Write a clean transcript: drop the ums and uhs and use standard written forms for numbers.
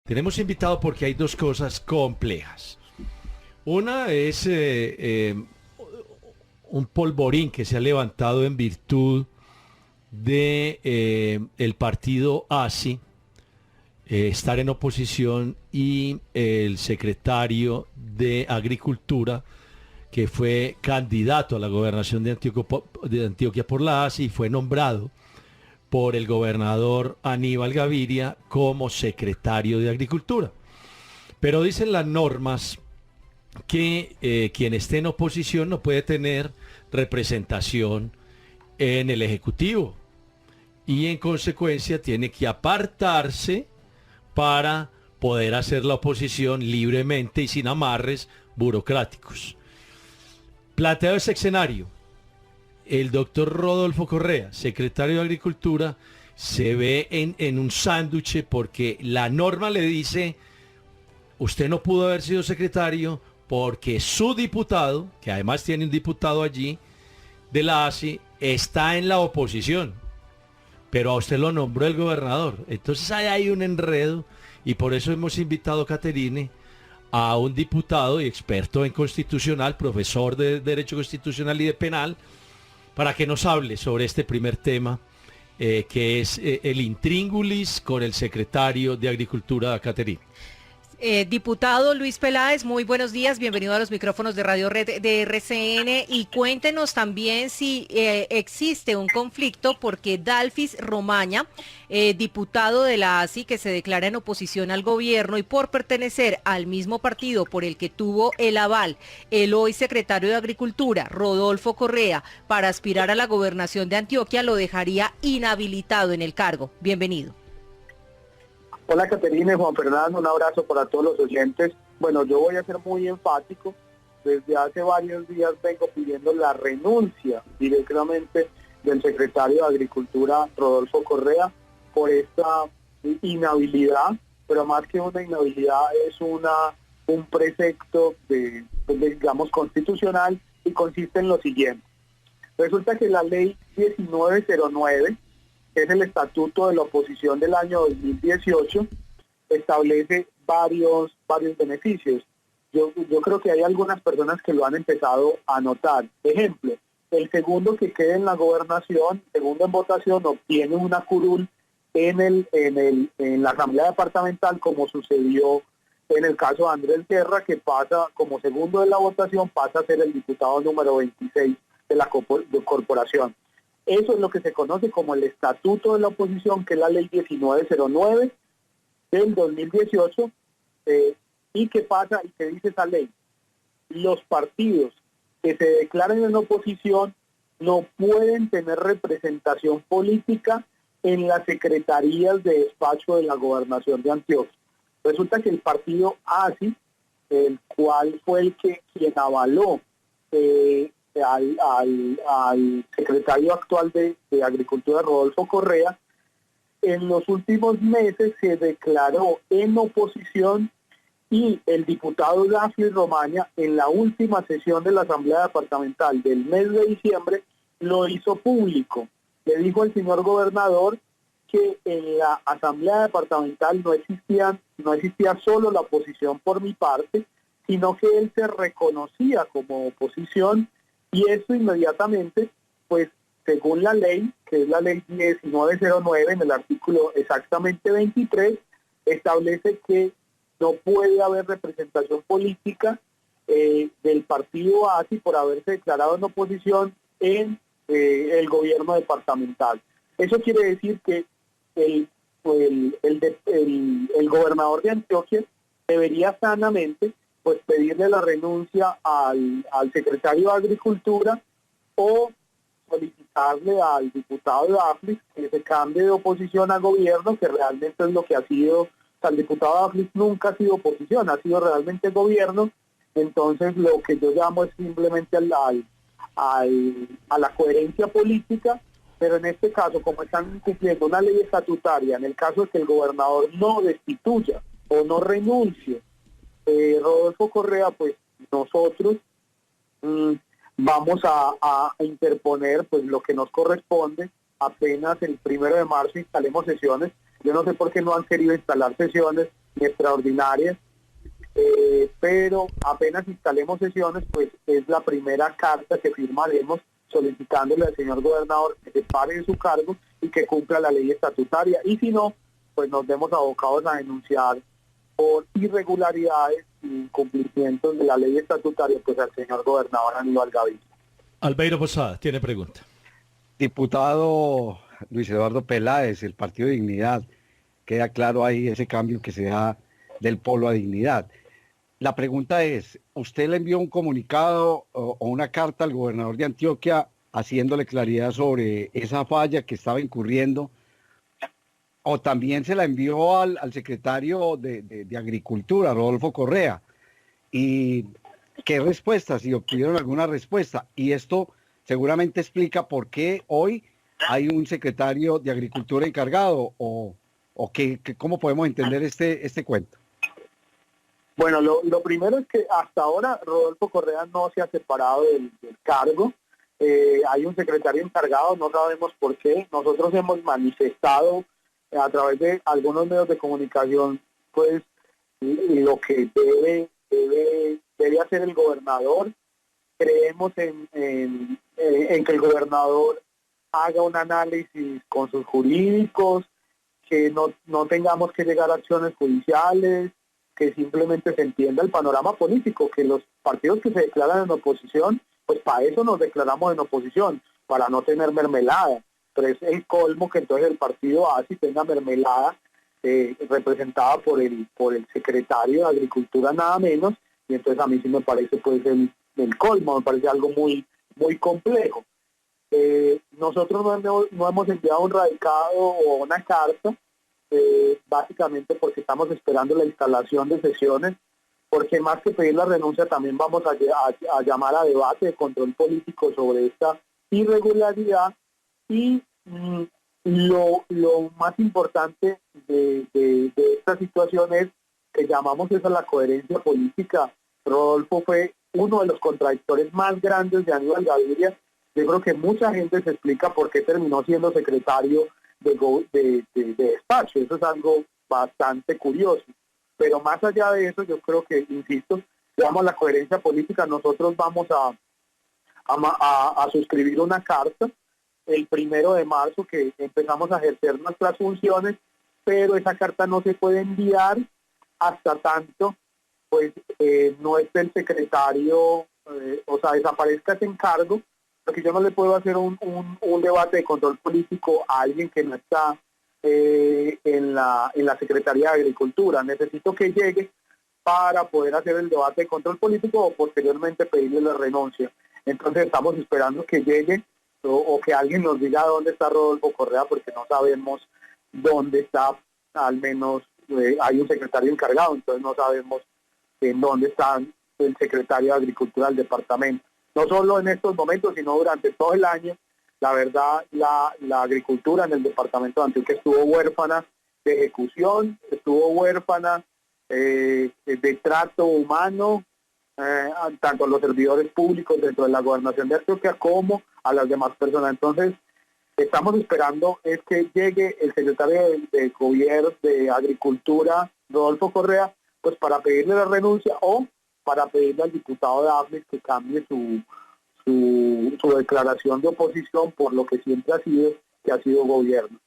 Tenemos invitado porque hay dos cosas complejas. Una es un polvorín que se ha levantado en virtud de el partido ASI, estar en oposición, y el secretario de Agricultura, que fue candidato a la gobernación de Antioquia por la ASI y fue nombrado por el gobernador Aníbal Gaviria como secretario de Agricultura. Pero dicen las normas que quien esté en oposición no puede tener representación en el Ejecutivo y en consecuencia tiene que apartarse para poder hacer la oposición libremente y sin amarres burocráticos. Planteado ese escenario, el doctor Rodolfo Correa, secretario de Agricultura, se ve en un sándwich porque la norma le dice: usted no pudo haber sido secretario porque su diputado, que además tiene un diputado allí de la ASI, está en la oposición, pero a usted lo nombró el gobernador. Entonces hay un enredo y por eso hemos invitado a Caterine, a un diputado y experto en constitucional, profesor de Derecho Constitucional y de Penal, para que nos hable sobre este primer tema, que es el intríngulis con el secretario de Agricultura, Caterine. Diputado Luis Peláez, muy buenos días, bienvenido a los micrófonos de Radio Red de RCN y cuéntenos también si existe un conflicto porque Dalfis Romaña, diputado de la ASI que se declara en oposición al gobierno y por pertenecer al mismo partido por el que tuvo el aval el hoy secretario de Agricultura, Rodolfo Correa, para aspirar a la gobernación de Antioquia, lo dejaría inhabilitado en el cargo. Bienvenido. Hola Caterine, Juan Fernando, un abrazo para todos los oyentes. Bueno, yo voy a ser muy enfático. Desde hace varios días vengo pidiendo la renuncia directamente del secretario de Agricultura, Rodolfo Correa, por esta inhabilidad, pero más que una inhabilidad es un precepto digamos, constitucional, y consiste en lo siguiente. Resulta que la ley 1909, que es el estatuto de la oposición del año 2018, establece varios beneficios. Yo creo que hay algunas personas que lo han empezado a notar. Ejemplo, el segundo que quede en la gobernación, segundo en votación, obtiene una curul en la Asamblea Departamental, como sucedió en el caso de Andrés Guerra, que pasa como segundo de la votación, pasa a ser el diputado número 26 de la corporación. Eso es lo que se conoce como el Estatuto de la Oposición, que es la Ley 1909 del 2018. ¿Y qué pasa? ¿Y qué dice esa ley? Los partidos que se declaren en oposición no pueden tener representación política en las secretarías de despacho de la Gobernación de Antioquia. Resulta que el partido ASI, el cual fue quien avaló al secretario actual de Agricultura, Rodolfo Correa, en los últimos meses se declaró en oposición, y el diputado Dalfis Romaña, en la última sesión de la Asamblea Departamental del mes de diciembre, lo hizo público. Le dijo al señor gobernador que en la Asamblea Departamental no existía solo la oposición por mi parte, sino que él se reconocía como oposición. Y eso inmediatamente, pues según la ley, que es la ley 1909, en el artículo exactamente 23, establece que no puede haber representación política del partido ASI por haberse declarado en oposición en el gobierno departamental. Eso quiere decir que el gobernador de Antioquia debería sanamente pues pedirle la renuncia al secretario de Agricultura, o solicitarle al diputado Dalfis que se cambie de oposición a gobierno, que realmente es lo que ha sido. O sea, el diputado Dalfis nunca ha sido oposición, ha sido realmente gobierno. Entonces lo que yo llamo es simplemente a la coherencia política, pero en este caso, como están cumpliendo una ley estatutaria, en el caso de que el gobernador no destituya o no renuncie Rodolfo Correa, pues nosotros vamos a interponer pues lo que nos corresponde. Apenas el 1 de marzo instalemos sesiones. Yo no sé por qué no han querido instalar sesiones ni extraordinarias, pero apenas instalemos sesiones, pues es la primera carta que firmaremos solicitándole al señor gobernador que se pare de su cargo y que cumpla la ley estatutaria, y si no, pues nos vemos abocados a denunciar por irregularidades y incumplimientos de la ley estatutaria pues al señor gobernador Aníbal Gaviria. Albeiro Posada tiene pregunta. Diputado Luis Eduardo Peláez, el Partido Dignidad, queda claro ahí ese cambio que se da del Polo a Dignidad. La pregunta es, ¿usted le envió un comunicado o una carta al gobernador de Antioquia haciéndole claridad sobre esa falla que estaba incurriendo? ¿O también se la envió al secretario de Agricultura, Rodolfo Correa? ¿Y qué respuesta? Si obtuvieron alguna respuesta. Y esto seguramente explica por qué hoy hay un secretario de Agricultura encargado, o cómo podemos entender este cuento. Bueno, lo primero es que hasta ahora Rodolfo Correa no se ha separado del cargo. Hay un secretario encargado, no sabemos por qué. Nosotros hemos manifestado a través de algunos medios de comunicación, pues, lo que debe hacer el gobernador. Creemos en que el gobernador haga un análisis con sus jurídicos, que no tengamos que llegar a acciones judiciales, que simplemente se entienda el panorama político, que los partidos que se declaran en oposición, pues para eso nos declaramos en oposición, para no tener mermelada. Pero es el colmo que entonces el partido ASI tenga mermelada representada por el secretario de Agricultura nada menos, y entonces a mí sí me parece pues el colmo, me parece algo muy, muy complejo. Nosotros no hemos enviado un radicado o una carta, básicamente porque estamos esperando la instalación de sesiones, porque más que pedir la renuncia también vamos a llamar a debate de control político sobre esta irregularidad. Y lo más importante de esta situación es que llamamos eso a la coherencia política. Rodolfo fue uno de los contradictores más grandes de Aníbal Gaviria. Yo creo que mucha gente se explica por qué terminó siendo secretario de despacho. Eso es algo bastante curioso. Pero más allá de eso, yo creo que, insisto, digamos, la coherencia política, nosotros vamos a suscribir una carta el 1 de marzo que empezamos a ejercer nuestras funciones, pero esa carta no se puede enviar hasta tanto pues no esté el secretario, desaparezca ese encargo, porque yo no le puedo hacer un debate de control político a alguien que no está en la Secretaría de Agricultura. Necesito que llegue para poder hacer el debate de control político o posteriormente pedirle la renuncia. Entonces estamos esperando que llegue o que alguien nos diga dónde está Rodolfo Correa, porque no sabemos dónde está. Al menos hay un secretario encargado, entonces no sabemos en dónde está el secretario de Agricultura del departamento. No solo en estos momentos, sino durante todo el año. La verdad, la agricultura en el departamento de Antioquia estuvo huérfana de ejecución, estuvo huérfana de trato humano, tanto a los servidores públicos dentro de la gobernación de Antioquia como a las demás personas. Entonces, estamos esperando es que llegue el secretario de Gobierno de Agricultura, Rodolfo Correa, pues para pedirle la renuncia o para pedirle al diputado Dafne que cambie su declaración de oposición por lo que siempre ha sido, que ha sido gobierno.